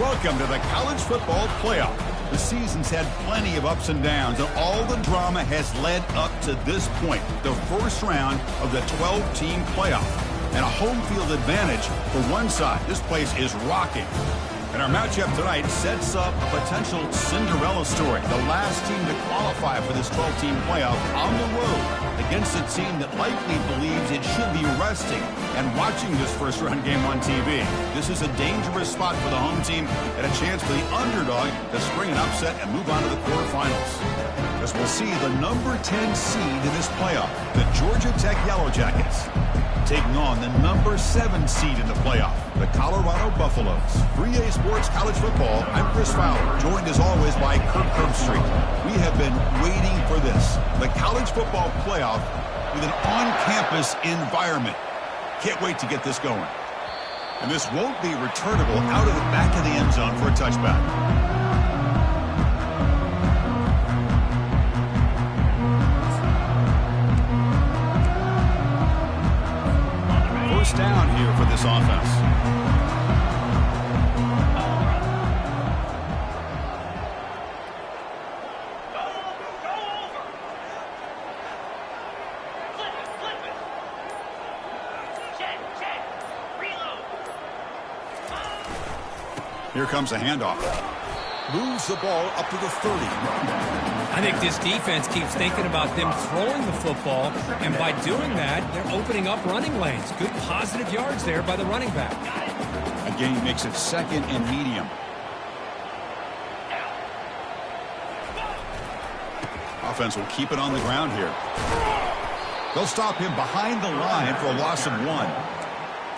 Welcome to the college football playoff. The season's had plenty of ups and downs, and all the drama has led up to this point, the first round of the 12-team playoff. And a home field advantage for one side. This place is rocking. And our matchup tonight sets up a potential Cinderella story. The last team to qualify for this 12-team playoff on the road against a team that likely believes it should be resting and watching this first-round game on TV. This is a dangerous spot for the home team and a chance for the underdog to spring an upset and move on to the quarterfinals. As we'll see the number 10 seed in this playoff, the Georgia Tech Yellow Jackets, taking on the number 7 seed in the playoff, the Colorado Buffaloes. 3A Sports College Football, I'm Chris Fowler, joined as always by Kirk Herbstreit. We have been waiting for this, the college football playoff with an on-campus environment. Can't wait to get this going. And this won't be returnable out of the back of the end zone for a touchback. First down here for this offense. Here comes a handoff. Moves the ball up to the 30. I think this defense keeps thinking about them throwing the football, and by doing that, they're opening up running lanes. Good positive yards there by the running back. A gain makes it second and medium. Offense will keep it on the ground here. They'll stop him behind the line for a loss of 1.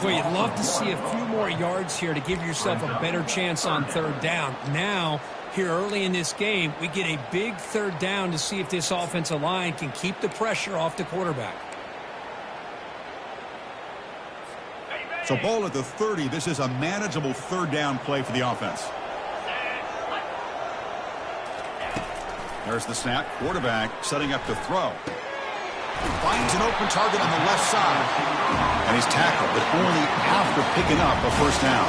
Boy, you'd love to see a few more yards here to give yourself a better chance on third down. Now, here early in this game, we get a big third down to see if this offensive line can keep the pressure off the quarterback. So ball at the 30. This is a manageable third down play for the offense. There's the snap. Quarterback setting up to throw. Finds an open target on the left side. And he's tackled, but only after picking up a first down.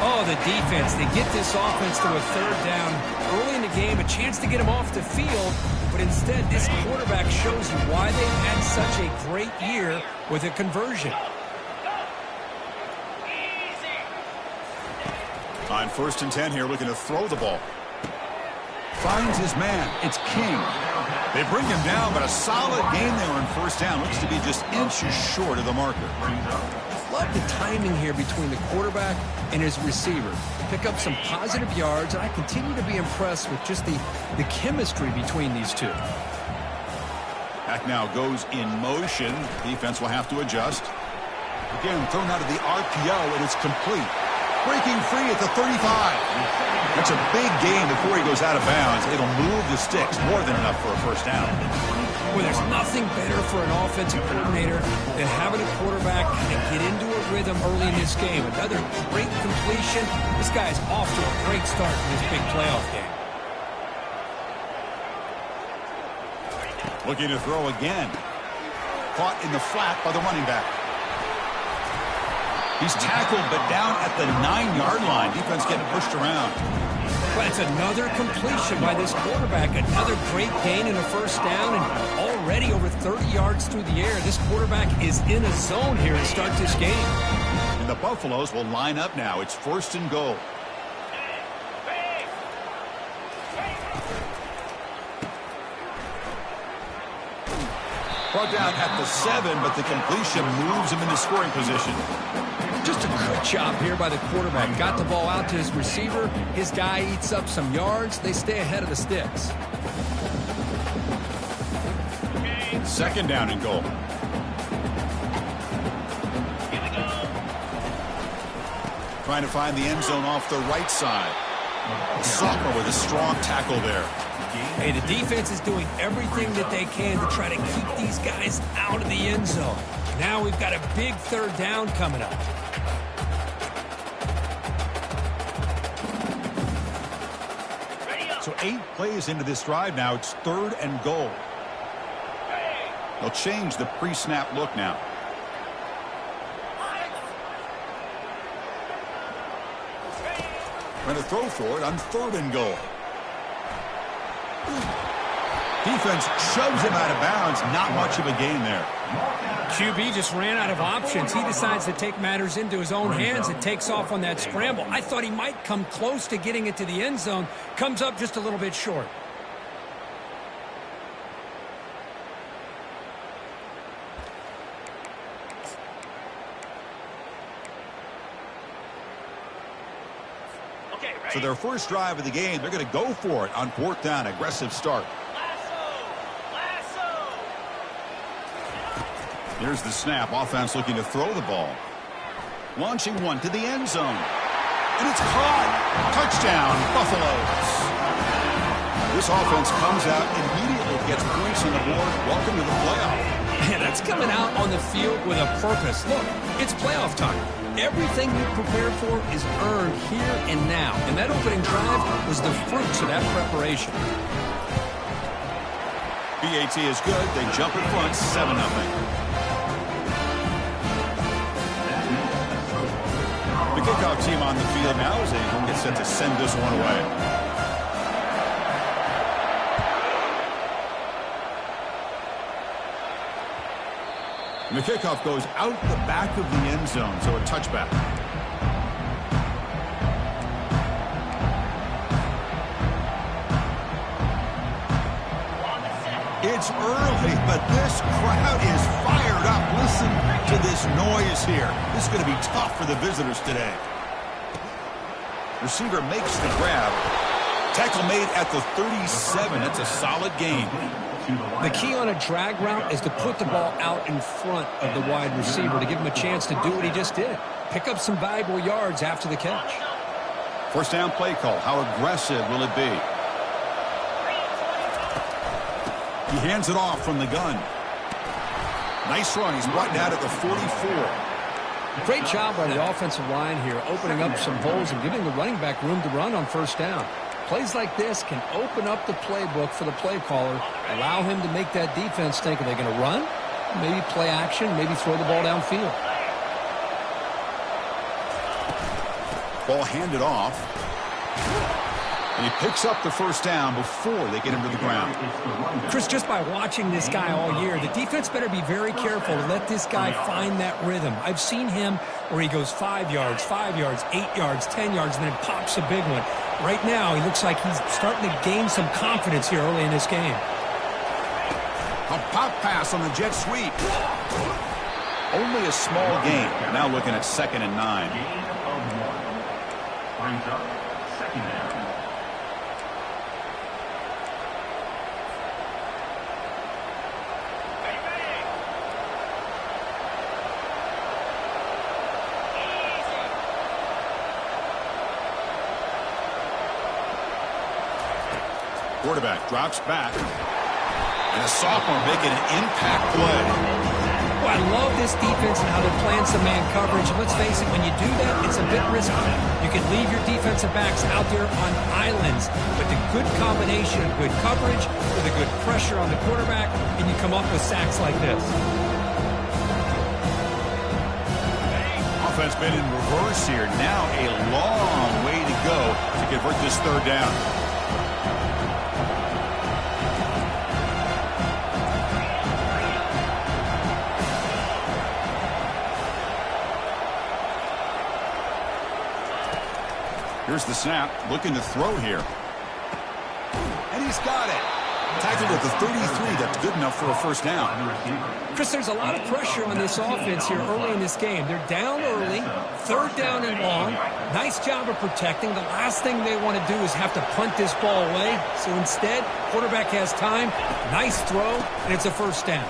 Oh, the defense. They get this offense to a third down early in the game, a chance to get them off the field. But instead, this quarterback shows you why they've had such a great year with a conversion. On 1st and 10 here, looking to throw the ball. Finds his man. It's King. They bring him down, but a solid gain there on first down. Looks to be just inches short of the marker. Love the timing here between the quarterback and his receiver. Pick up some positive yards, and I continue to be impressed with just the chemistry between these two. Back now goes in motion. Defense will have to adjust. Again, thrown out of the RPO, and it's complete. Breaking free at the 35. That's a big gain before he goes out of bounds. It'll move the sticks, more than enough for a first down. Well, there's nothing better for an offensive coordinator than having a quarterback and get into a rhythm early in this game. Another great completion. This guy's off to a great start in this big playoff game. Looking to throw again. Caught in the flat by the running back. He's tackled, but down at the 9-yard line. Defense getting pushed around. But it's another completion by this quarterback. Another great gain in a first down, and already over 30 yards through the air. This quarterback is in a zone here to start this game. And the Buffaloes will line up now. It's 1st and goal. Brought down at the 7, but the completion moves him into scoring position. Just a good job here by the quarterback. Got the ball out to his receiver. His guy eats up some yards. They stay ahead of the sticks. 2nd down and goal. Trying to find the end zone off the right side. Sophomore with a strong tackle there. Hey, the defense is doing everything that they can to try to keep these guys out of the end zone. Now we've got a big third down coming up. So 8 plays into this drive now. It's 3rd and goal. They'll change the pre-snap look now. Trying to throw for it on 3rd and goal. Defense shoves him out of bounds. Not much of a gain there. QB just ran out of options. He decides to take matters into his own hands and takes off on that scramble. I thought he might come close to getting it to the end zone. Comes up just a little bit short. So their first drive of the game, they're going to go for it on 4th down. Aggressive start. Here's the snap. Offense looking to throw the ball. Launching one to the end zone. And it's caught. Touchdown, Buffaloes. This offense comes out immediately, gets points on the board. Welcome to the playoff. Man, that's coming out on the field with a purpose. Look, it's playoff time. Everything you prepared for is earned here and now. And that opening drive was the fruits of that preparation. BAT is good. They jump in front, 7-0. The kickoff team on the field now as they get set to send this one away. And the kickoff goes out the back of the end zone, so a touchback. It's early, but this crowd is fired up. Listen to this noise here. This is going to be tough for the visitors today. Receiver makes the grab. Tackle made at the 37. That's a solid gain. The key on a drag route is to put the ball out in front of the wide receiver to give him a chance to do what he just did. Pick up some valuable yards after the catch. First down play call. How aggressive will it be? He hands it off from the gun. Nice run. He's brought down at the 44. Great job by the offensive line here, opening up some holes and giving the running back room to run on first down. Plays like this can open up the playbook for the play caller, allow him to make that defense think, are they going to run? Maybe play action, maybe throw the ball downfield. Ball handed off. And he picks up the first down before they get him to the ground. Chris, just by watching this guy all year, the defense better be very careful to let this guy find that rhythm. I've seen him where he goes 5 yards, 8 yards, 10 yards, and then pops a big one. Right now, he looks like he's starting to gain some confidence here early in this game. A pop pass on the jet sweep. Only a small gain. Now looking at 2nd and 9. Brings up 2nd down. Quarterback drops back. And a sophomore making an impact play. Well, I love this defense and how they're playing some man coverage. And let's face it, when you do that, it's a bit risky. You can leave your defensive backs out there on islands. But the good combination of good coverage with a good pressure on the quarterback, and you come up with sacks like this. Offense been in reverse here. Now a long way to go to convert this 3rd down. Here's the snap, looking to throw here. And he's got it. Tackled at the 33. That's good enough for a first down. Chris, there's a lot of pressure on this offense here early in this game. They're down early, 3rd down and long. Nice job of protecting. The last thing they want to do is have to punt this ball away. So instead, quarterback has time. Nice throw, and it's a first down.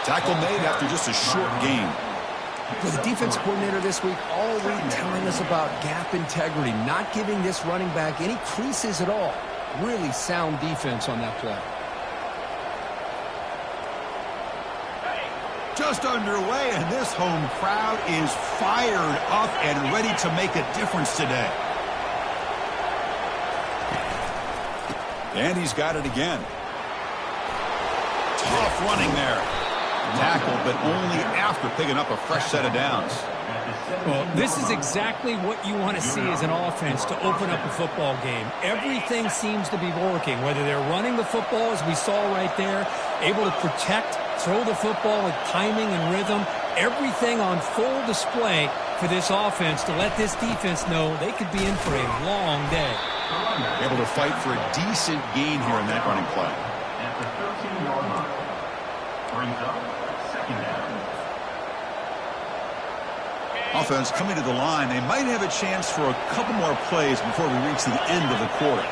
Tackle made after just a short gain. For the defense coordinator this week, already telling us about gap integrity, not giving this running back any creases at all. Really sound defense on that play. Just underway, and this home crowd is fired up and ready to make a difference today. And he's got it again. Tough running there. Tackled, but only after picking up a fresh set of downs. Well, this is exactly what you want to see as an offense to open up a football game. Everything seems to be working, whether they're running the football, as we saw right there, able to protect, throw the football with timing and rhythm, everything on full display for this offense to let this defense know they could be in for a long day. Able to fight for a decent gain here in that running play. At the 13-yard line. Brings up second down. Offense coming to the line. They might have a chance for a couple more plays before we reach the end of the quarter.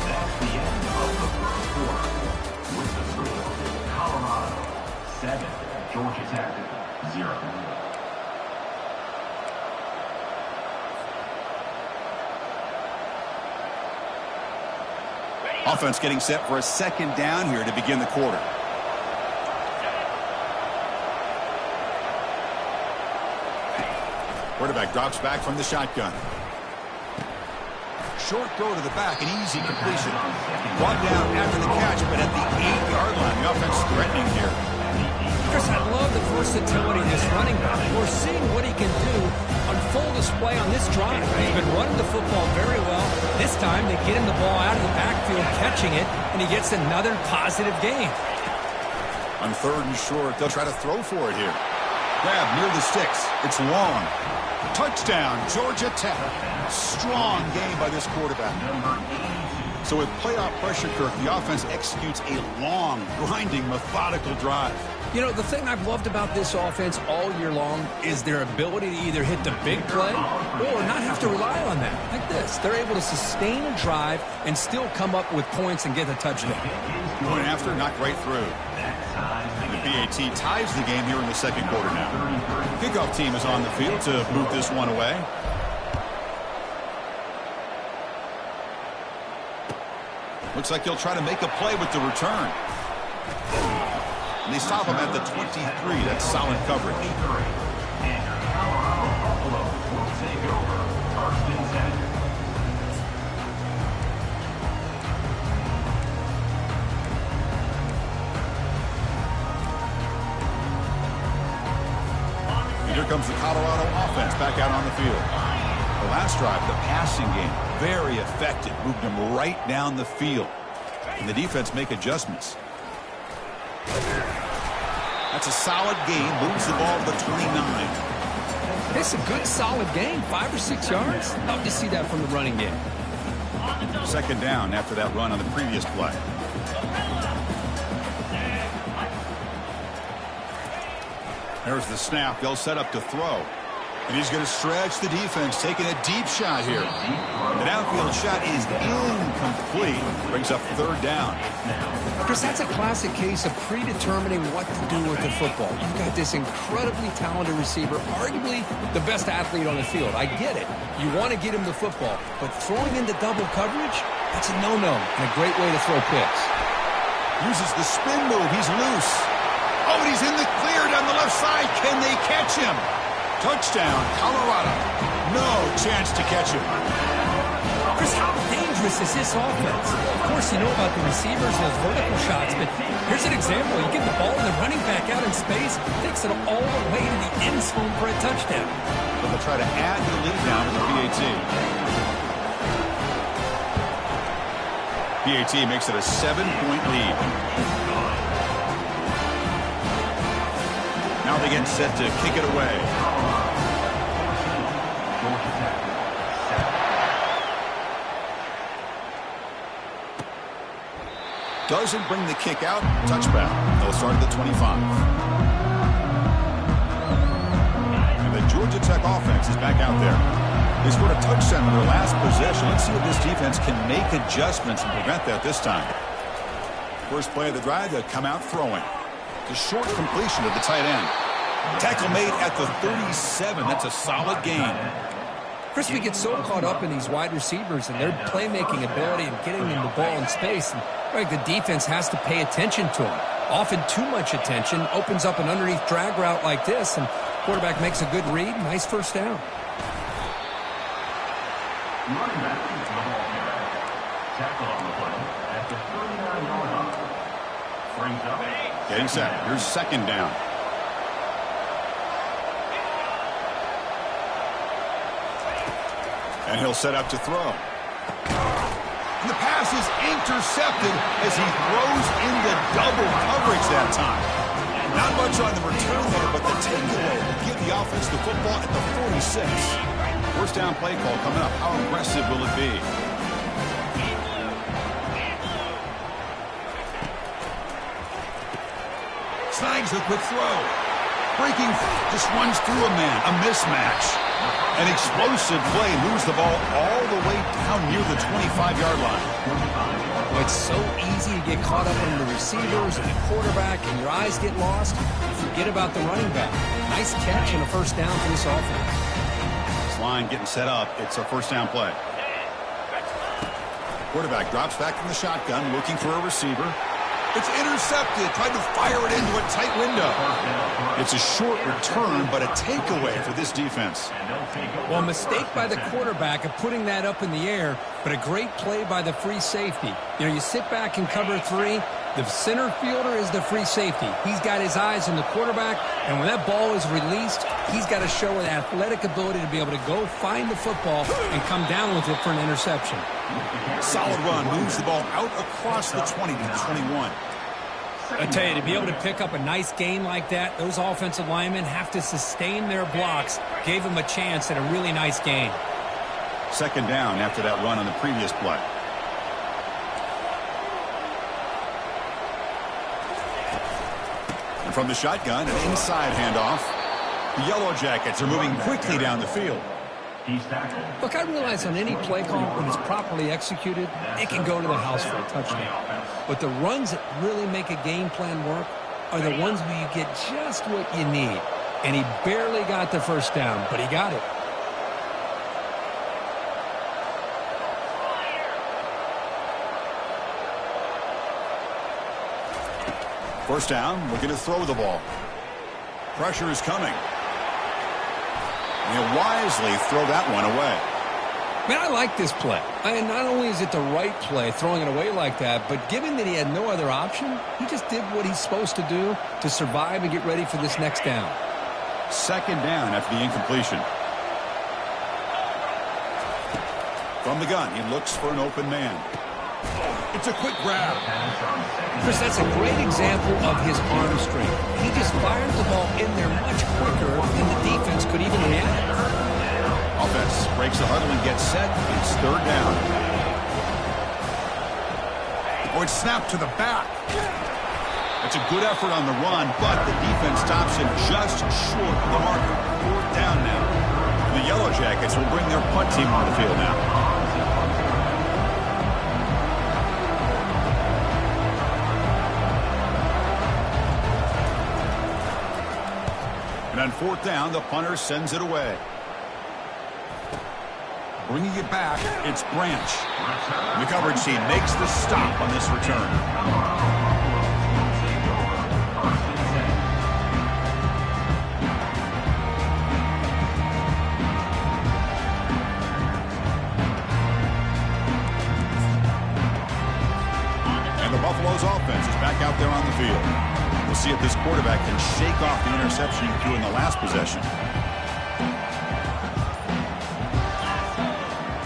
That's the end of the first quarter. With the score, Colorado 7, Georgia Tech 0. Offense getting set for a second down here to begin the quarter. Quarterback drops back from the shotgun. Short throw to the back, an easy completion. Brought down after the catch, but at the 8-yard line, the offense threatening here. Chris, I love the versatility of this running back. We're seeing what he can do on full display on this drive. He's been running the football very well. This time, they get him the ball out of the backfield, catching it, and he gets another positive gain. On third and short, they'll try to throw for it here. Grab near the sticks. It's long. Touchdown, Georgia Tech. Strong game by this quarterback. So with playoff pressure, Kirk, the offense executes a long, grinding, methodical drive. You know, the thing I've loved about this offense all year long is their ability to either hit the big play or not have to rely on that. Like this, they're able to sustain a drive and still come up with points and get a touchdown. Going after, knocked right through. The BAT ties the game here in the second quarter now. Kickoff team is on the field to boot this one away. Looks like he'll try to make a play with the return. And they stop him at the 23. That's solid coverage. And here comes the Colorado offense back out on the field. The last drive, the passing game, very effective. Moved them right down the field. And the defense make adjustments. That's a solid game. Moves the ball to the 29. It's a good, solid game. 5 or 6 yards. Love to see that from the running game. Second down after that run on the previous play. There's the snap. They'll set up to throw. And he's going to stretch the defense, taking a deep shot here. The downfield shot is incomplete. Brings up third down. Chris, that's a classic case of predetermining what to do with the football. You've got this incredibly talented receiver, arguably the best athlete on the field. I get it. You want to get him the football. But throwing into double coverage, that's a no-no and a great way to throw picks. Uses the spin move. He's loose. Oh, and he's in the clear down the left side. Can they catch him? Touchdown, Colorado. No chance to catch him. Chris, how dangerous is this offense? Of course, you know about the receivers, those vertical shots, but here's an example. You get the ball and the running back out in space, takes it all the way to the end zone for a touchdown. But they'll try to add the lead now to the BAT. BAT makes it a 7-point lead. Now they get set to kick it away. Doesn't bring the kick out. Touchback. They'll start at the 25. And the Georgia Tech offense is back out there. They scored a touchdown in their last possession. Let's see if this defense can make adjustments and prevent that this time. First play of the drive, they'll come out throwing. The short completion of the tight end. Tackle made at the 37. That's a solid gain. Chris, we get so caught up in these wide receivers and their playmaking ability and getting them the ball in space. And right, the defense has to pay attention to them. Often too much attention opens up an underneath drag route like this, and quarterback makes a good read. Nice first down. Tackle on the play at the 39-yard line. Brings up. Getting set. Here's second down. And he'll set up to throw. And the pass is intercepted as he throws into double coverage that time. Not much on the return there, but the takeaway will give the offense the football at the 46. First down play call coming up. How aggressive will it be? Snags a quick throw. Breaking, just runs through a man. A mismatch. An explosive play moves the ball all the way down near the 25-yard line. Well, it's so easy to get caught up in the receivers and the quarterback, and your eyes get lost. Forget about the running back. Nice catch and a first down for this offense. This line getting set up. It's a first down play. Quarterback drops back in the shotgun, looking for a receiver. It's intercepted. Tried to fire it into a tight window. It's a short return, but a takeaway for this defense. Well, a mistake by the quarterback of putting that up in the air, but a great play by the free safety. You know, you sit back and cover three. The center fielder is the free safety. He's got his eyes on the quarterback, and when that ball is released, he's got to show an athletic ability to be able to go find the football and come down with it for an interception. Solid run. Moves the ball out across the 20 to 21. I tell you, to be able to pick up a nice gain like that, those offensive linemen have to sustain their blocks. Gave them a chance at a really nice gain. Second down after that run on the previous play. And from the shotgun, an inside handoff. The Yellow Jackets are moving quickly down the field. Look, I realize on any play call, when it's properly executed, it can go to the house for a touchdown. But the runs that really make a game plan work are the ones where you get just what you need. And he barely got the first down, but he got it. First down, looking to throw the ball. Pressure is coming. And he'll wisely throw that one away. Man, I like this play. And not only is it the right play, throwing it away like that, but given that he had no other option, he just did what he's supposed to do to survive and get ready for this next down. Second down after the incompletion. From the gun, he looks for an open man. It's a quick grab. Chris, that's a great example of his arm strength. He just fired the ball in there much quicker than the defense could even react. Offense breaks the huddle and gets set. It's third down. Oh, it's snapped to the back. That's a good effort on the run, but the defense stops him just short of the marker. Fourth down now. The Yellow Jackets will bring their punt team on the field now. And on fourth down, the punter sends it away. Bringing it back, it's Branch. The coverage team makes the stop on this return. And the Buffalo's offense is back out there on the field. We'll see if this quarterback can shake off the interception he threw in the last possession.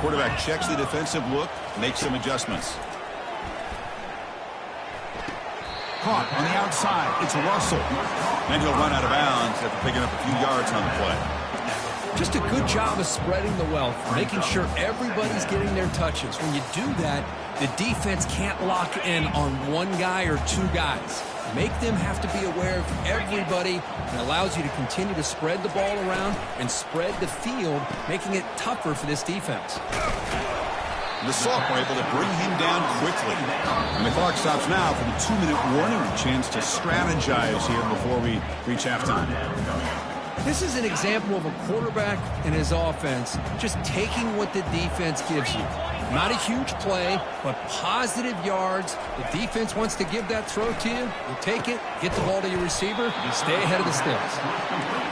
Quarterback checks the defensive look, makes some adjustments. Caught on the outside. It's Russell. And he'll run out of bounds after picking up a few yards on the play. Just a good job of spreading the wealth, making sure everybody's getting their touches. When you do that, the defense can't lock in on one guy or two guys. Make them have to be aware of everybody, and allows you to continue to spread the ball around and spread the field, making it tougher for this defense. The Sauk were able to bring him down quickly. And the clock stops now for the 2-minute warning. A chance to strategize here before we reach halftime. This is an example of a quarterback and his offense just taking what the defense gives you. Not a huge play, but positive yards. The defense wants to give that throw to you. You take it, get the ball to your receiver, and stay ahead of the sticks.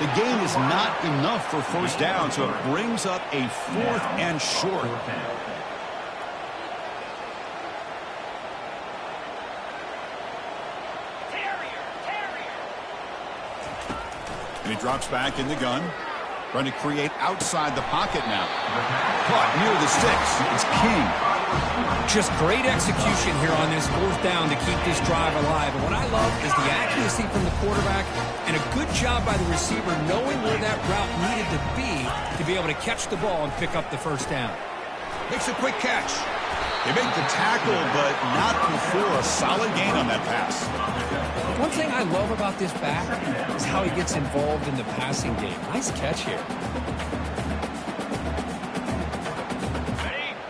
The gain is not enough for first down, so it brings up a 4th and short. And he drops back in the gun. Trying to create outside the pocket now. Caught near the sticks. It's King. Just great execution here on this fourth down to keep this drive alive. And what I love is the accuracy from the quarterback and a good job by the receiver knowing where that route needed to be able to catch the ball and pick up the first down. Makes a quick catch. They make the tackle, but not before a solid gain on that pass. One thing I love about this back is how he gets involved in the passing game. Nice catch here.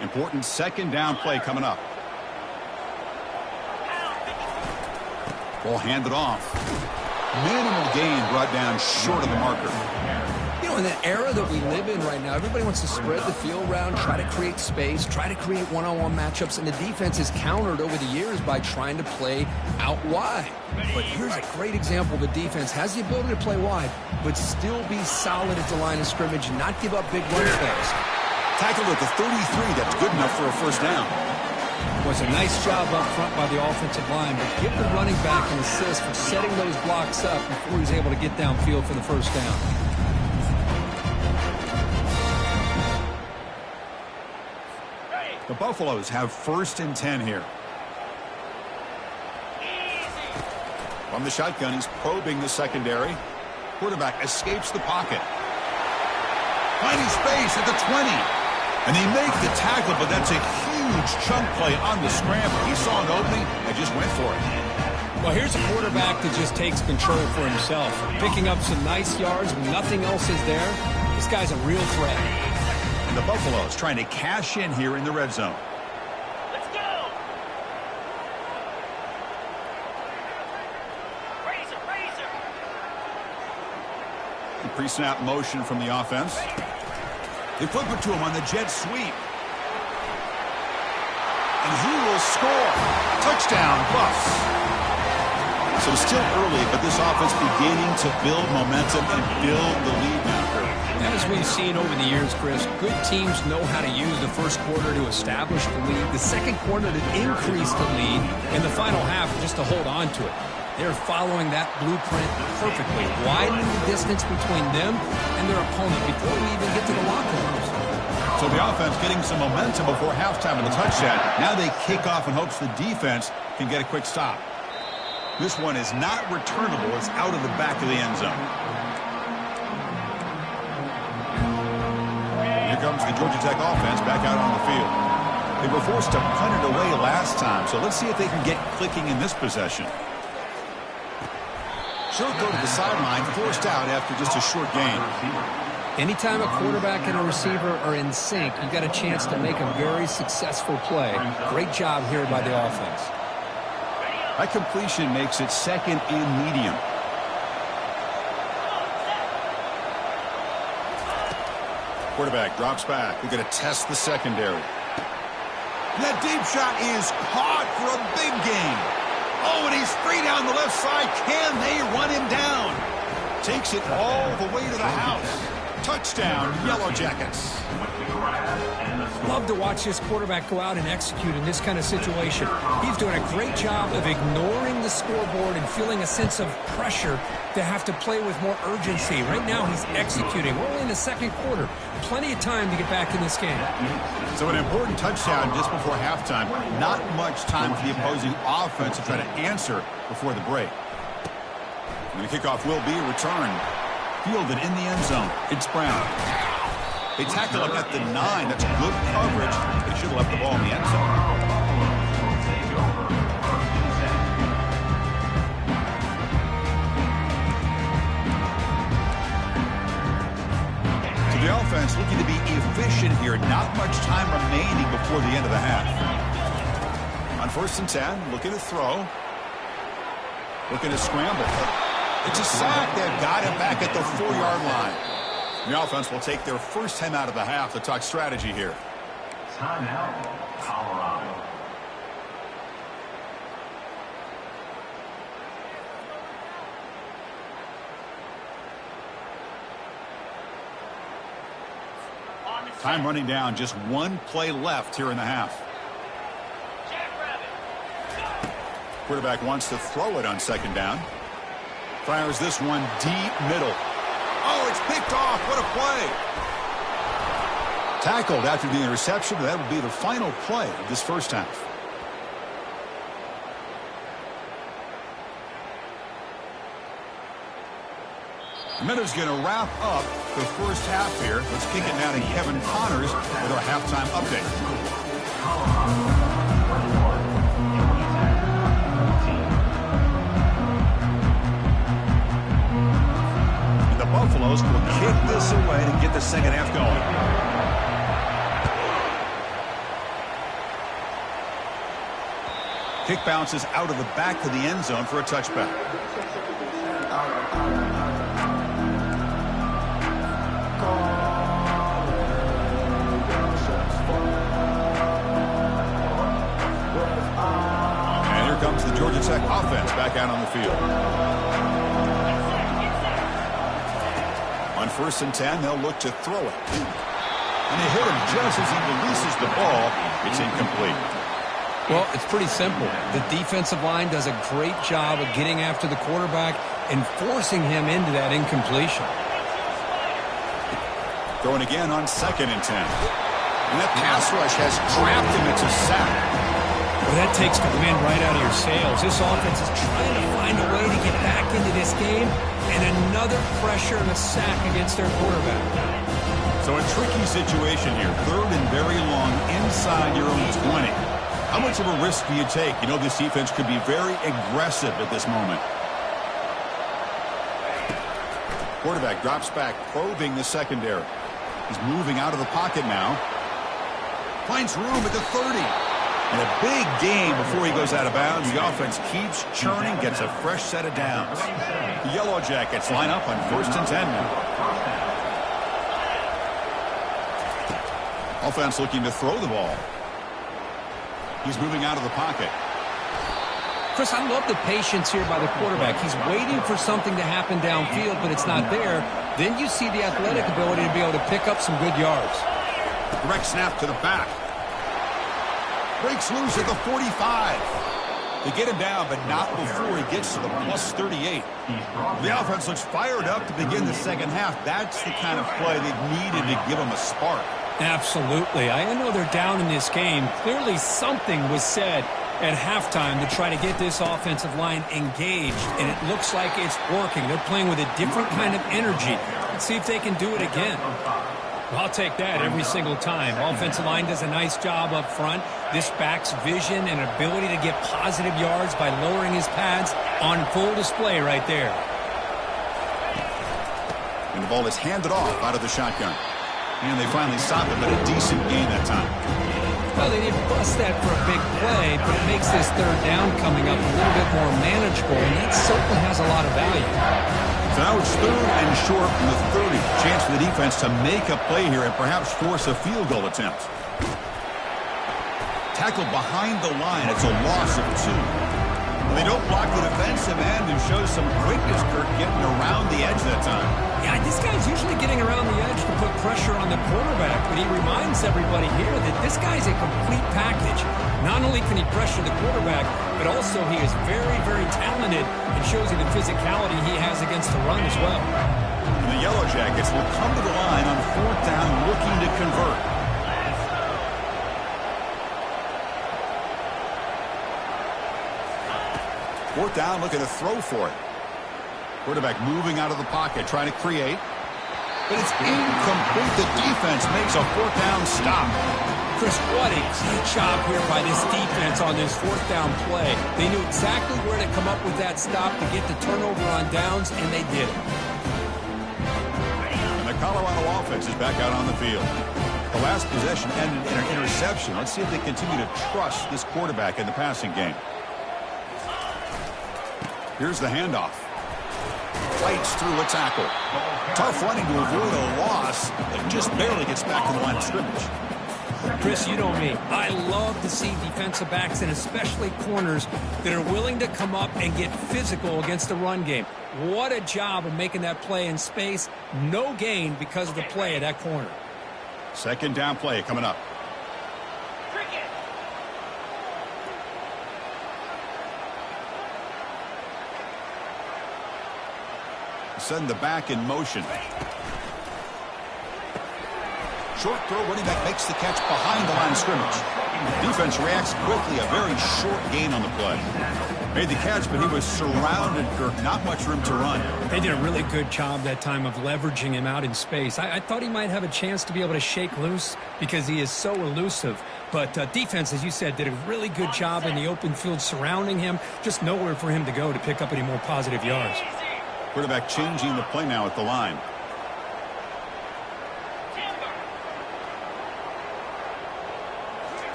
Important second down play coming up. Ball handed off. Minimal gain brought down short of the marker. You know, in the era that we live in right now, everybody wants to spread the field around, try to create space, try to create one-on-one matchups, and the defense is countered over the years by trying to play out wide. But here's a great example. The defense has the ability to play wide, but still be solid at the line of scrimmage and not give up big run plays. Tackled at the 33. That's good enough for a first down. Was a nice job up front by the offensive line, but give the running back an assist for setting those blocks up before he's able to get downfield for the first down. The Buffaloes have 1st and 10 here. From the shotgun, he's probing the secondary. Quarterback escapes the pocket. Finding space at the 20. And they make the tackle, but that's a huge chunk play on the scramble. He saw an opening and just went for it. Well, here's a quarterback that just takes control for himself. Picking up some nice yards when nothing else is there. This guy's a real threat. And the Buffaloes trying to cash in here in the red zone. Let's go! Razor! Pre-snap motion from the offense. They flip it to him on the jet sweep. And he will score. Touchdown, Buffs. So still early, but this offense beginning to build momentum and build the lead now. As we've seen over the years, Chris, good teams know how to use the first quarter to establish the lead, the second quarter to increase the lead, and the final half just to hold on to it. They're following that blueprint perfectly, widening the distance between them and their opponent before we even get to the locker rooms. So the offense getting some momentum before halftime in the touchdown. Now they kick off in hopes the defense can get a quick stop. This one is not returnable. It's out of the back of the end zone. Here comes the Georgia Tech offense back out on the field. They were forced to punt it away last time, so let's see if they can get clicking in this possession. She'll go to the sideline, forced out after just a short gain. Anytime a quarterback and a receiver are in sync, you've got a chance to make a very successful play. Great job here by the offense. That completion makes it 2nd and medium. Quarterback drops back. We're going to test the secondary. That deep shot is caught for a big gain. Oh, and he's free down the left side. Can they run him down? Takes it all the way to the house. Touchdown, Yellow Jackets. Love to watch this quarterback go out and execute in this kind of situation. He's doing a great job of ignoring the scoreboard and feeling a sense of pressure to have to play with more urgency. Right now he's executing. We're only in the second quarter. Plenty of time to get back in this game. So an important touchdown just before halftime. Not much time for the opposing offense to try to answer before the break. And the kickoff will be returned. Fielded in the end zone. It's Brown. They tackle him at the 9. That's good coverage. They should have left the ball in the end zone. So the offense looking to be efficient here. Not much time remaining before the end of the half. On 1st and 10, looking to throw. Looking to scramble. It's a sack. They've got him back at the 4-yard line. The offense will take their first time out of the half to talk strategy here. Timeout, Colorado. Time running down. Just one play left here in the half. Quarterback wants to throw it on 2nd down. Fires this one deep middle. Oh, it's picked off. What a play. Tackled after the interception. That will be the final play of this first half. The Minnows going to wrap up the first half here. Let's kick it now to Kevin Connors with our halftime update. And the Buffaloes will kick this away to get the second half going. Kick bounces out of the back of the end zone for a touchback. And here comes the Georgia Tech offense back out on the field. On 1st and 10, they'll look to throw it. And they hit him just as he releases the ball. It's incomplete. Well, it's pretty simple. The defensive line does a great job of getting after the quarterback and forcing him into that incompletion. Throwing again on 2nd and 10. And that pass rush has trapped him. It's a sack. Well, that takes the wind right out of your sails. This offense is trying to find a way to get back into this game, and another pressure and a sack against their quarterback. So a tricky situation here. 3rd and very long inside your own 20. How much of a risk do you take? You know, this defense could be very aggressive at this moment. Quarterback drops back, probing the secondary. He's moving out of the pocket now. Finds room at the 30. And a big gain before he goes out of bounds. The offense keeps churning, gets a fresh set of downs. The Yellow Jackets line up on 1st and 10 now. Offense looking to throw the ball. He's moving out of the pocket. Chris, I love the patience here by the quarterback. He's waiting for something to happen downfield, but it's not there. Then you see the athletic ability to be able to pick up some good yards. Direct snap to the back. Breaks loose at the 45. They get him down, but not before he gets to the plus 38. The offense looks fired up to begin the second half. That's the kind of play they've needed to give them a spark. Absolutely. I know they're down in this game. Clearly something was said at halftime to try to get this offensive line engaged, and it looks like it's working. They're playing with a different kind of energy. Let's see if they can do it again. Well, I'll take that every single time. Offensive line does a nice job up front. This back's vision and ability to get positive yards by lowering his pads on full display right there. And the ball is handed off out of the shotgun. And they finally stopped him, but a decent gain that time. Well, they didn't bust that for a big play, but it makes this 3rd down coming up a little bit more manageable, and that certainly has a lot of value. So now it's 3rd and short from the 30. Chance for the defense to make a play here and perhaps force a field goal attempt. Tackled behind the line. It's a loss of 2. They don't block the defensive end and show some quickness, Kirk, getting around the edge that time. Yeah, this guy's usually getting around the edge to put pressure on the quarterback, but he reminds everybody here that this guy's a complete package. Not only can he pressure the quarterback, but also he is very, very talented and shows you the physicality he has against the run as well. And the Yellow Jackets will come to the line on 4th down looking to convert. Fourth down, looking to throw for it. Quarterback moving out of the pocket, trying to create. But it's incomplete. The defense makes a 4th down stop. Chris, what a great job here by this defense on this 4th down play. They knew exactly where to come up with that stop to get the turnover on downs, and they did it. And the Colorado offense is back out on the field. The last possession ended in an interception. Let's see if they continue to trust this quarterback in the passing game. Here's the handoff. Fights through a tackle. Tough running to avoid a loss, and just barely gets back to the line of scrimmage. Chris, you know me. I love to see defensive backs and especially corners that are willing to come up and get physical against the run game. What a job of making that play in space. No gain because of the play at that corner. 2nd down play coming up. send the back in motion. Short throw, running back makes the catch behind the line of scrimmage. Defense reacts quickly, a very short gain on the play. Made the catch, but he was surrounded, Kirk. Not much room to run. They did a really good job that time of leveraging him out in space. I thought he might have a chance to be able to shake loose because he is so elusive. But defense, as you said, did a really good job in the open field surrounding him. Just nowhere for him to go to pick up any more positive yards. Quarterback changing the play now at the line.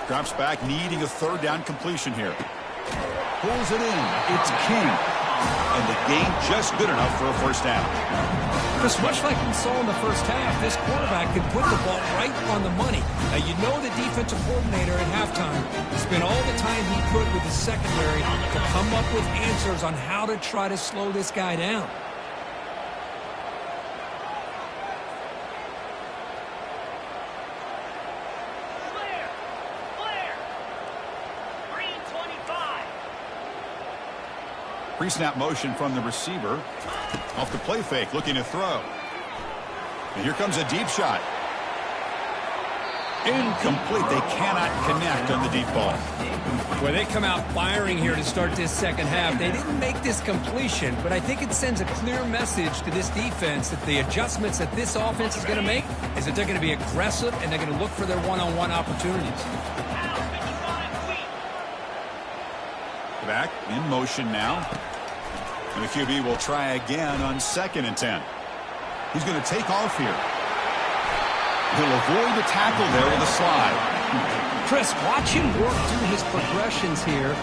Drops back, needing a third down completion here. Pulls it in. It's King. And the gain just good enough for a first down. Chris, much like we saw in the first half, this quarterback can put the ball right on the money. Now, you know the defensive coordinator at halftime spent all the time he could with the secondary to come up with answers on how to try to slow this guy down. Pre-snap motion from the receiver. Off the play fake, looking to throw. And here comes a deep shot. Incomplete. They cannot connect on the deep ball. Well, they come out firing here to start this second half. They didn't make this completion, but I think it sends a clear message to this defense that the adjustments that this offense is going to make is that they're going to be aggressive and they're going to look for their one-on-one opportunities. Back in motion now. And the QB will try again on 2nd and 10. He's going to take off here. He'll avoid the tackle there with a slide. Chris, watch him work through his progressions here.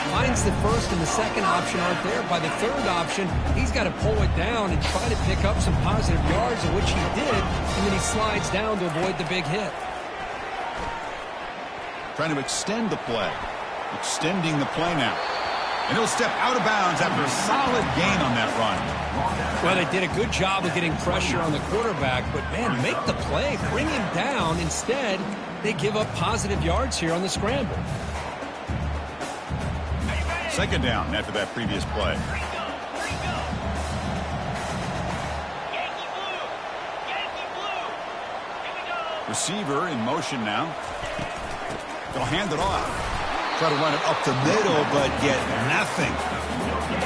Finds the first and the second option aren't there. By the third option, he's got to pull it down and try to pick up some positive yards, which he did, and then he slides down to avoid the big hit. Trying to extend the play. Extending the play now. And he'll step out of bounds after a solid gain on that run. Well, they did a good job of getting pressure on the quarterback, but, man, make the play. Bring him down. Instead, they give up positive yards here on the scramble. 2nd down after that previous play. Receiver in motion now. They'll hand it off. Try to run it up the middle, but get nothing.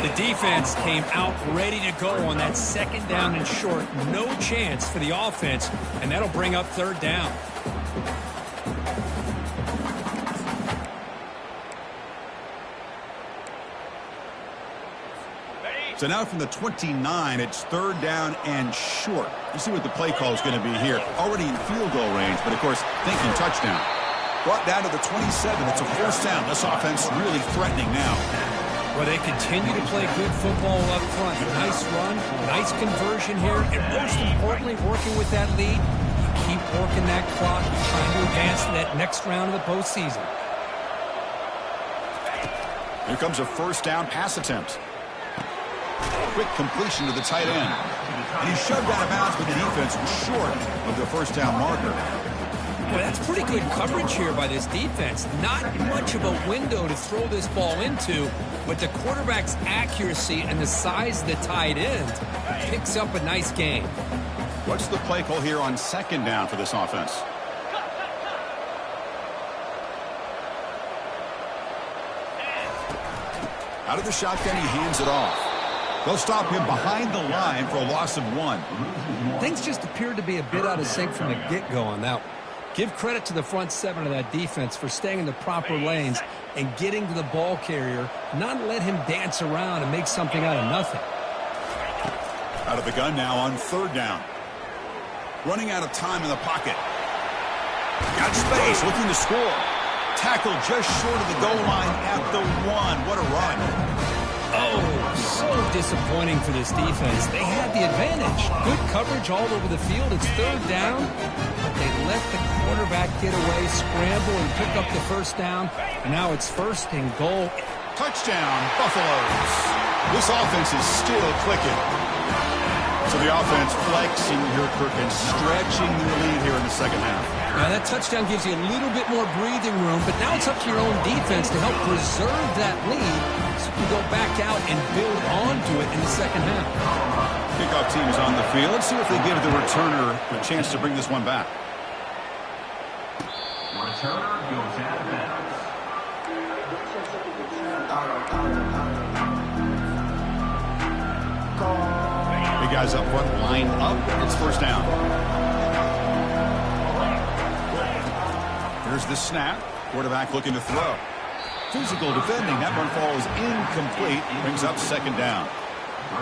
The defense came out ready to go on that 2nd down and short. No chance for the offense, and that'll bring up 3rd down. So now from the 29, it's 3rd down and short. You see what the play call is going to be here. Already in field goal range, but, of course, thinking touchdown. Brought down to the 27. It's a first down. This offense really threatening now. Well, they continue to play good football up front. Nice run, nice conversion here, and most importantly, working with that lead, you keep working that clock, trying to advance to that next round of the postseason. Here comes a first down pass attempt. Quick completion to the tight end. And he's shoved out of bounds, but the defense was short of the first down marker. Well, that's pretty good coverage here by this defense. Not much of a window to throw this ball into, but the quarterback's accuracy and the size of the tight end picks up a nice gain. What's the play call here on 2nd down for this offense? Out of the shotgun, he hands it off. They'll stop him behind the line for a loss of 1. Things just appeared to be a bit out of sync from the get-go on that one. Give credit to the front 7 of that defense for staying in the proper lanes and getting to the ball carrier, not let him dance around and make something out of nothing. Out of the gun now on 3rd down. Running out of time in the pocket. Got space, looking to score. Tackle just short of the goal line at the 1. What a run. Oh, so disappointing for this defense. They had the advantage. Good coverage all over the field. It's 3rd down, but they let the quarterback get away, scramble, and pick up the first down. And now it's 1st and goal. Touchdown, Buffaloes. This offense is still clicking. So the offense flexing here, Kirk, and stretching their lead here in the second half. Now that touchdown gives you a little bit more breathing room, but now it's up to your own defense to help preserve that lead so you can go back out and build onto it in the second half. Kickoff team is on the field. Let's see if they give the returner a chance to bring this one back. Returner goes out of bounds. Big guys up front, lined up. It's first down. Here's the snap. Quarterback looking to throw. Physical defending. That one falls incomplete. Brings up second down.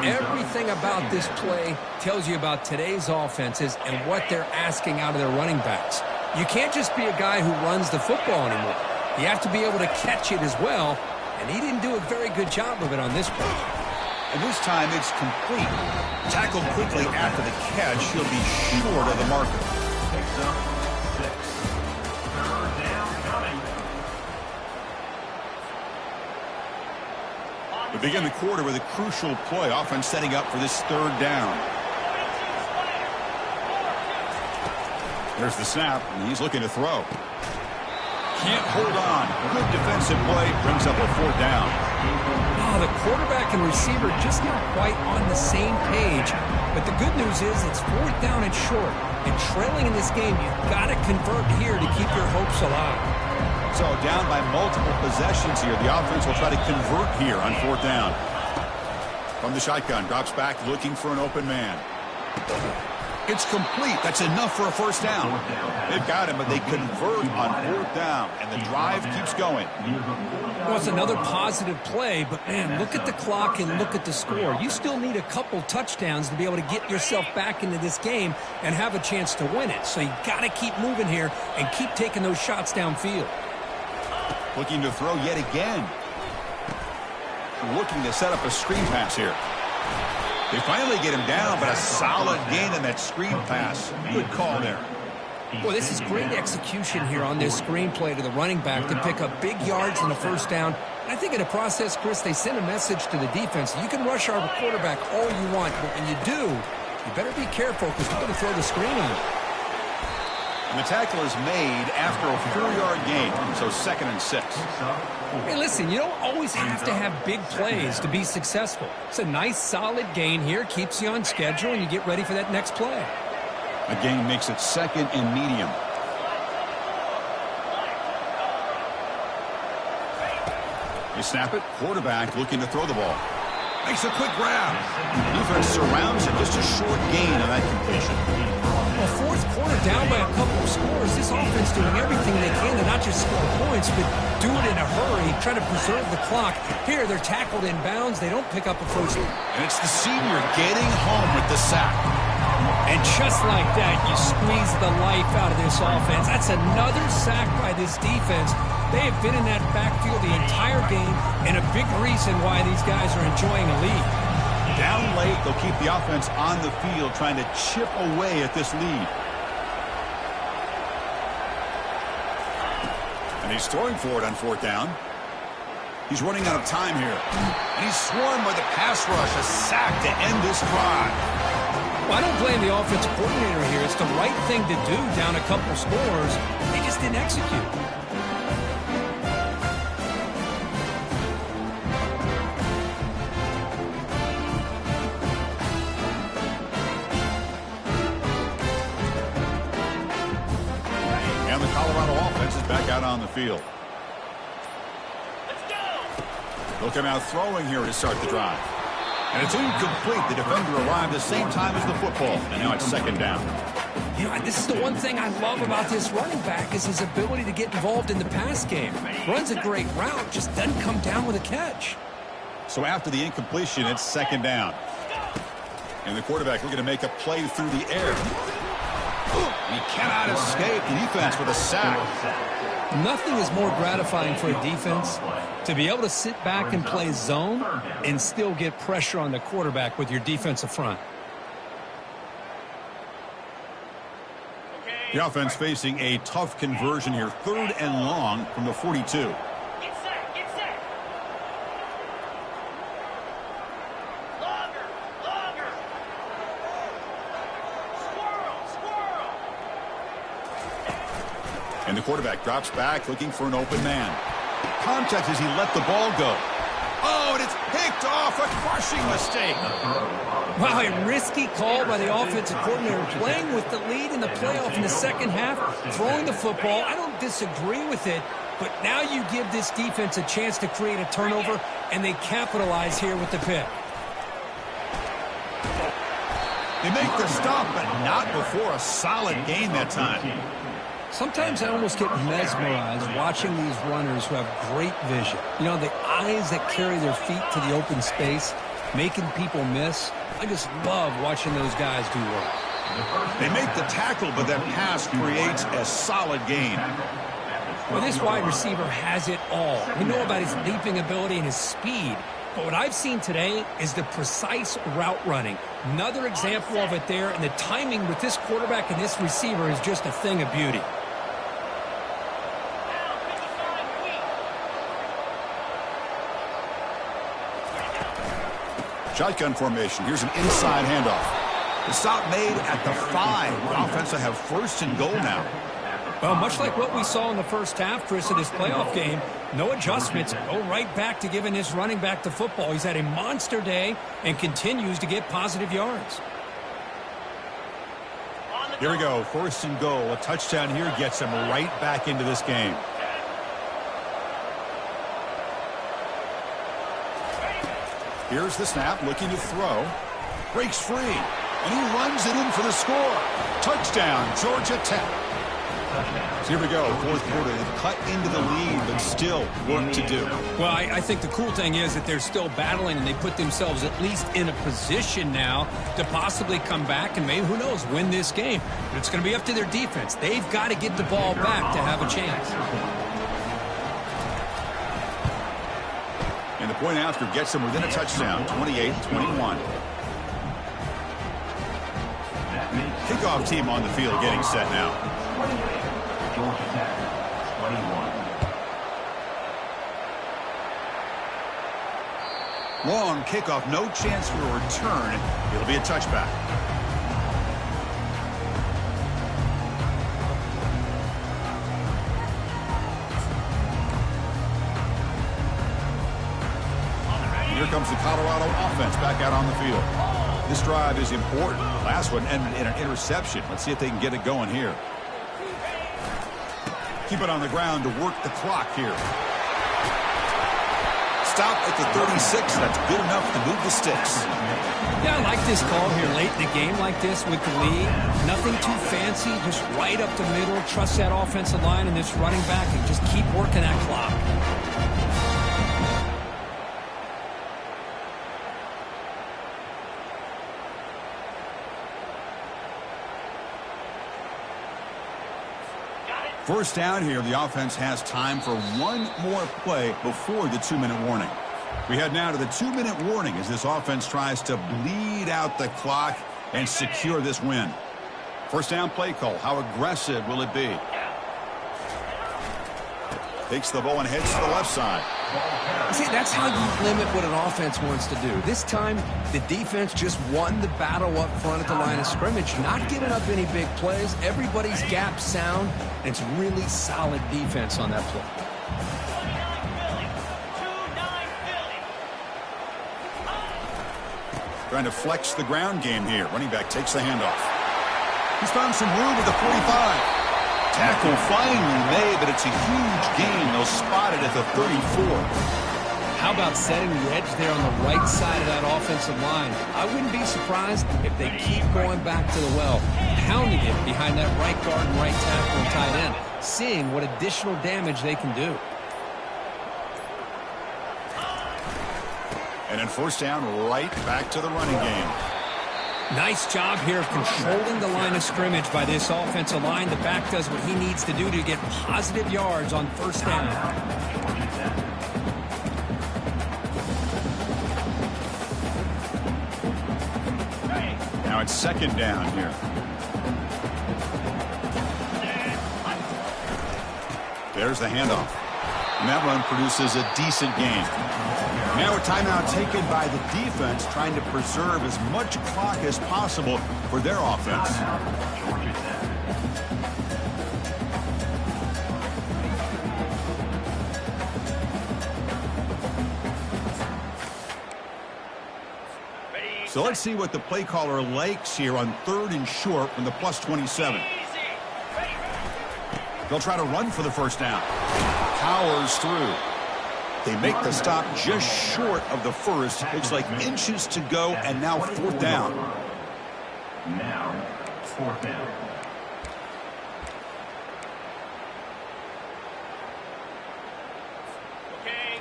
Everything about this play tells you about today's offenses and what they're asking out of their running backs. You can't just be a guy who runs the football anymore. You have to be able to catch it as well, and he didn't do a very good job of it on this play. And this time it's complete. Tackled quickly after the catch. He'll be short of the marker. Picks up 6. Third down coming. We begin the quarter with a crucial play. Offense setting up for this third down. There's the snap, and he's looking to throw. Can't hold on. Good defensive play. Brings up a fourth down. Oh, the quarterback and receiver just not quite on the same page. But the good news is it's fourth down and short. And trailing in this game, you've got to convert here to keep your hopes alive. So down by multiple possessions here. The offense will try to convert here on fourth down. From the shotgun, drops back looking for an open man. It's complete. That's enough for a first down. They've got him, but they convert on fourth down, and the drive keeps going. Well, it's another positive play, but, man, look at the clock and look at the score. You still need a couple touchdowns to be able to get yourself back into this game and have a chance to win it. So you got to keep moving here and keep taking those shots downfield. Looking to throw yet again. Looking to set up a screen pass here. They finally get him down, but a solid gain in that screen pass. Good call there. Well, this is great execution here on this screen play to the running back to pick up big yards and a first down. And I think in the process, Chris, they send a message to the defense. You can rush our quarterback all you want, but when you do, you better be careful because we're going to throw the screen on him. And the tackle is made after a 4-yard gain, so 2nd and 6. Hey, listen, you don't always have to have big plays to be successful. It's a nice, solid gain here, keeps you on schedule, and you get ready for that next play. A gain makes it 2nd and medium. They snap it. Quarterback looking to throw the ball. Makes a quick grab. Defense surrounds him. Just a short gain on that completion. Well, fourth quarter down by a couple of scores. This offense doing everything they can to not just score points, but do it in a hurry, try to preserve the clock. Here, they're tackled in bounds. They don't pick up a first. And it's the senior getting home with the sack. And just like that, you squeeze the life out of this offense. That's another sack by this defense. They have been in that backfield the entire game, and a big reason why these guys are enjoying a lead. Down late, they'll keep the offense on the field, trying to chip away at this lead. And he's throwing for it on fourth down. He's running out of time here. And he's swarmed by the pass rush, a sack to end this drive. Well, I don't blame the offensive coordinator here. It's the right thing to do down a couple scores. They just didn't execute. And the Colorado offense is back out on the field. Let's go! They'll come out throwing here to start the drive. And it's incomplete. The defender arrived the same time as the football. And now it's 2nd down. You know, this is the one thing I love about this running back is his ability to get involved in the pass game. Runs a great route, just doesn't come down with a catch. So after the incompletion, it's 2nd down. And the quarterback looking to make a play through the air. He cannot escape the defense with a sack. Nothing is more gratifying for a defense to be able to sit back and play zone and still get pressure on the quarterback with your defensive front. The offense facing a tough conversion here. 3rd and long from the 42. Get set, get set! Longer, longer! Squirrel, squirrel! And the quarterback drops back looking for an open man. Contact as he let the ball go. Oh, and it's picked off. A crushing mistake. Wow, a risky call by the offensive coordinator, playing with the lead in the playoff in the second half, throwing the football. I don't disagree with it, but now you give this defense a chance to create a turnover, and they capitalize here with the pick. They make the stop, but not before a solid gain that time. Sometimes I almost get mesmerized watching these runners who have great vision. You know, the eyes that carry their feet to the open space, making people miss. I just love watching those guys do work. They make the tackle, but that pass creates a solid gain. Well, this wide receiver has it all. We know about his leaping ability and his speed. But what I've seen today is the precise route running. Another example of it there, and the timing with this quarterback and this receiver is just a thing of beauty. Shotgun formation. Here's an inside handoff. The stop made at the 5. The offense will have first and goal now. Well, much like what we saw in the first half, Chris, of this playoff game, no adjustments. Go right back to giving his running back the football. He's had a monster day and continues to get positive yards. Here we go. First and goal. A touchdown here gets him right back into this game. Here's the snap, looking to throw. Breaks free, and he runs it in for the score. Touchdown, Georgia Tech. So here we go, fourth quarter. They've cut into the lead, but still work to do. Well, I think the cool thing is that they're still battling, and they put themselves at least in a position now to possibly come back and maybe, who knows, win this game. But it's going to be up to their defense. They've got to get the ball back to have a chance. And the point after gets them within a touchdown, 28-21. Kickoff team on the field getting set now. Georgia Tech, 21. Long kickoff, no chance for a return. It'll be a touchback. Here comes the Colorado offense back out on the field. This drive is important. The last one ended in an interception. Let's see if they can get it going here. Keep it on the ground to work the clock here. Stop at the 36. That's good enough to move the sticks. Yeah, I like this call here late in the game like this with the lead. Nothing too fancy, just right up the middle. Trust that offensive line and this running back and just keep working that clock. First down here, the offense has time for one more play before the 2-minute warning. We head now to the 2-minute warning as this offense tries to bleed out the clock and secure this win. First down play call. How aggressive will it be? Takes the ball and heads to the left side. See, that's how you limit what an offense wants to do. This time, the defense just won the battle up front at the line of scrimmage, not giving up any big plays. Everybody's gap sound, and it's really solid defense on that play. Trying to flex the ground game here. Running back takes the handoff. He's found some room at the 45. Tackle finally made, but it's a huge gain. They'll spot it at the 34. How about setting the edge there on the right side of that offensive line? I wouldn't be surprised if they keep going back to the well, pounding it behind that right guard and right tackle and tight end, seeing what additional damage they can do. And then first down, right back to the running game. Nice job here of controlling the line of scrimmage by this offensive line. The back does what he needs to do to get positive yards on first down. Now it's second down here. There's the handoff. And that run produces a decent gain. Now a timeout taken by the defense, trying to preserve as much clock as possible for their offense. So let's see what the play caller likes here on 3rd and short from the plus 27. They'll try to run for the first down. Powers through. They make the stop just short of the first. Looks like inches to go, and now 4th down. Now, 4th down.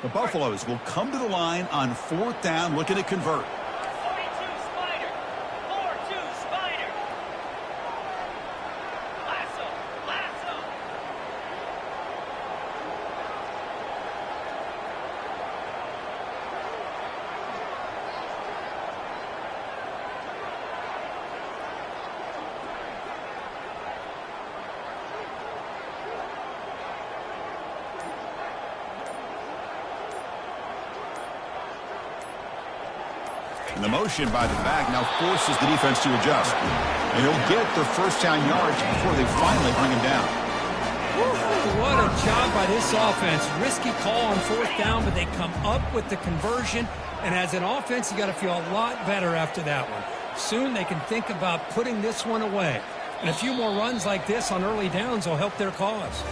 The Buffaloes will come to the line on 4th down, looking to convert. 42 Spider. 4-2 Spider. Lasso. Lasso. And the motion by the back now forces the defense to adjust. And he'll get their first down yards before they finally bring him down. What a job by this offense. Risky call on 4th down, but they come up with the conversion. And as an offense, you got to feel a lot better after that one. Soon they can think about putting this one away. And a few more runs like this on early downs will help their cause.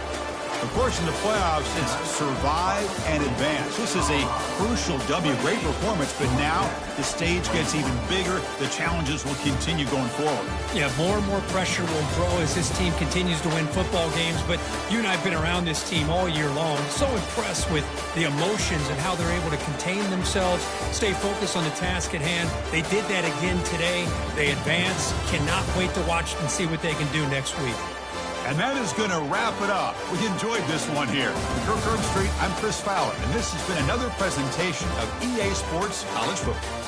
Of course, in the playoffs, it's survive and advance. This is a crucial W. Great performance, but now the stage gets even bigger. The challenges will continue going forward. Yeah, more and more pressure will grow as this team continues to win football games. But you and I have been around this team all year long. So impressed with the emotions and how they're able to contain themselves, stay focused on the task at hand. They did that again today. They advance. Cannot wait to watch and see what they can do next week. And that is going to wrap it up. We enjoyed this one here. From Kirk Herbstreit, I'm Chris Fowler, and this has been another presentation of EA Sports College Football.